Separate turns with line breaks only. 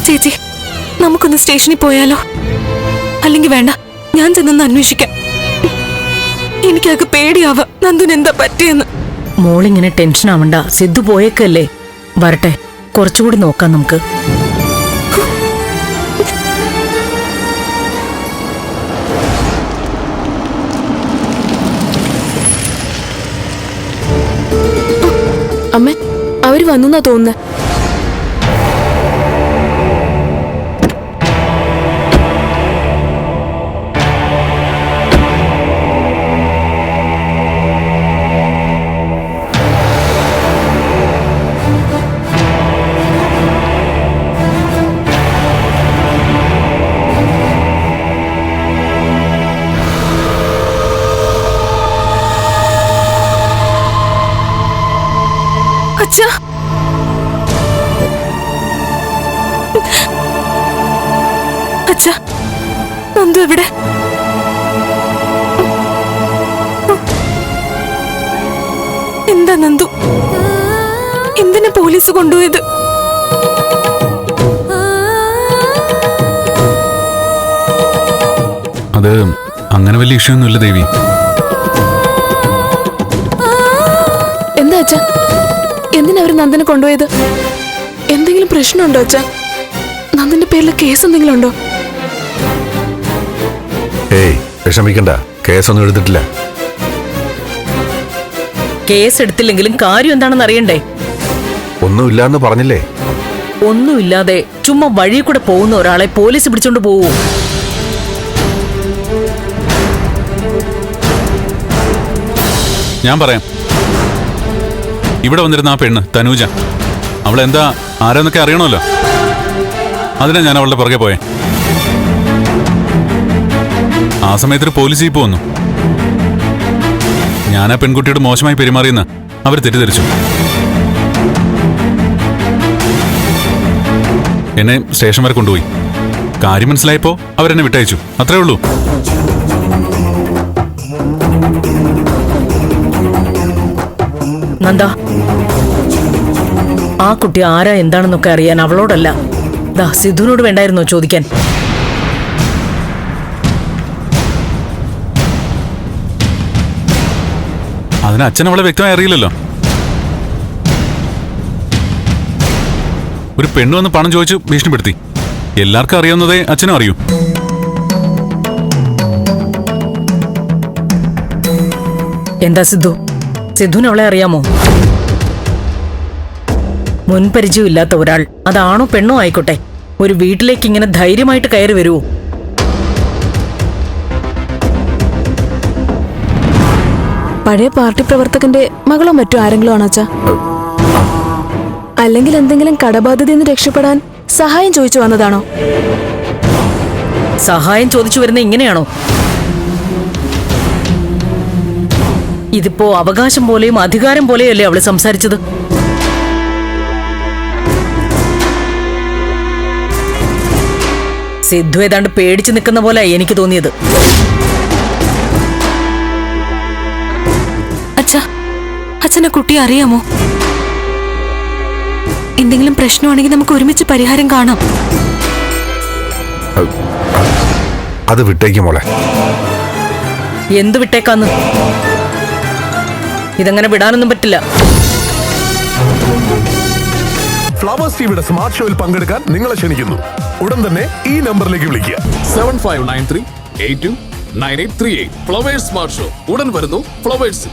ചേച്ചി, നമുക്കൊന്ന് സ്റ്റേഷനിൽ പോയാലോ? അല്ലെങ്കിൽ വേണ്ട, ഞാൻ ചെന്നൊന്ന് അന്വേഷിക്കാം. എനിക്കൊക്കെ പേടിയാവാ നന്ദുന് എന്താ പറ്റിയെന്ന്.
മോളിങ്ങനെ ടെൻഷൻ ആവണ്ട, സിദ്ധു പോയേക്കല്ലേ. വരട്ടെ, കുറച്ചുകൂടി നോക്കാം നമുക്ക്.
അമ്മേ, അവര് വന്നുന്നാ തോന്നുന്നത്. അച്ഛാ, അച്ഛാ, നന്ദു എവിടെ? എന്താ നന്ദു? എന്തിനാ പോലീസ് കൊണ്ടുപോയത്?
അത് അങ്ങനെ വലിയ ഇഷ്യൂ ഒന്നുമില്ല ദേവി.
എന്താ അച്ഛാ, എന്തിനാ അവര് നന്ദനെ കൊണ്ടുപോയത്? എന്തെങ്കിലും പ്രശ്നമുണ്ടോ അച്ഛാ? നന്ദന്റെ പേരിൽ കേസ് എന്തെങ്കിലും ഉണ്ടോ?
ഏയ്, വിഷമിക്കണ്ട, കേസൊന്നും എടുത്തിട്ടില്ല.
കേസ് എടുത്തില്ലെങ്കിലും കാര്യം എന്താണെന്ന് അറിയണ്ടേ?
ഒന്നുമില്ലാന്ന് പറഞ്ഞില്ലേ?
ഒന്നുമില്ലാതെ ചുമ്മാ വഴി കൂടെ പോകുന്ന ഒരാളെ പോലീസ് പിടിച്ചോണ്ട് പോവൂ?
ഞാൻ പറയാം. ഇവിടെ വന്നിരുന്ന ആ പെണ്ണ് തനൂജ, അവളെന്താ ആരാന്നൊക്കെ അറിയണമല്ലോ. അതിനാ ഞാൻ അവളുടെ പുറകെ പോയെ. ആ സമയത്തൊരു പോലീസ് ജീപ്പ് വന്നു. ഞാൻ ആ പെൺകുട്ടിയോട് മോശമായി പെരുമാറിയെന്ന് അവർ തെറ്റിദ്ധരിച്ചു. എന്നെ സ്റ്റേഷൻ വരെ കൊണ്ടുപോയി. കാര്യം മനസ്സിലായപ്പോ അവരെന്നെ വിട്ടയച്ചു. അത്രേ ഉള്ളൂ.
നന്ദ, ആ കുട്ടി ആരാ എന്താണെന്നൊക്കെ അറിയാൻ അവളോടല്ല, ദാ സിദ്ധുവിനോട് വേണ്ടായിരുന്നോ ചോദിക്കാൻ?
അതിന് അച്ഛൻ അവളെ വ്യക്തമായി അറിയില്ലല്ലോ. ഒരു പെണ്ണ് വന്ന് പണം ചോദിച്ച് ഭീഷണിപ്പെടുത്തി. എല്ലാവർക്കും അറിയാവുന്നതേ അച്ഛനും അറിയൂ.
എന്താ സിദ്ധു, സിദ്ധുവിന് അവളെ അറിയാമോ? മുൻപരിചയമില്ലാത്ത ഒരാൾ, അതാണോ പെണ്ണോ ആയിക്കോട്ടെ, ഒരു വീട്ടിലേക്ക് ഇങ്ങനെ ധൈര്യമായിട്ട് കയറി വരുവോ?
പഴയ പാർട്ടി പ്രവർത്തകന്റെ മകളോ മറ്റോ ആരെങ്കിലും ആണോ അച്ഛാ? അല്ലെങ്കിൽ എന്തെങ്കിലും കടബാധ്യതയിൽ നിന്ന് രക്ഷപ്പെടാൻ സഹായം ചോദിച്ചു വന്നതാണോ?
സഹായം ചോദിച്ചു വരുന്ന ഇങ്ങനെയാണോ? ഇതിപ്പോ അവകാശം പോലെയും അധികാരം പോലെയും അല്ലേ അവള് സംസാരിച്ചത്? സിദ്ധു ഏതാണ്ട് പേടിച്ചു നിൽക്കുന്ന പോലെ എനിക്ക് തോന്നിയത്.
അച്ഛാ, അച്ഛനെ കുട്ടിയെ അറിയാമോ? എന്തെങ്കിലും പ്രശ്നമാണെങ്കിൽ നമുക്ക് ഒരുമിച്ച് പരിഹാരം കാണാം.
അത് വിട്ടേക്ക് മോളെ.
എന്തു വിട്ടേക്കാന്ന്? ഇതങ്ങനെ വിടാനൊന്നും പറ്റില്ല.
ഫ്ലവേഴ്സ് ടിവിയുടെ സ്മാർട്ട് ഷോയിൽ പങ്കെടുക്കാൻ നിങ്ങളെ ക്ഷണിക്കുന്നു. ഉടൻ തന്നെ ഈ നമ്പറിലേക്ക് വിളിക്കുക.
7593829838. ഫ്ലവേഴ്സ് സ്മാർട്ട് ഷോ ഉടൻ വരുന്നു ഫ്ലവേഴ്സ്.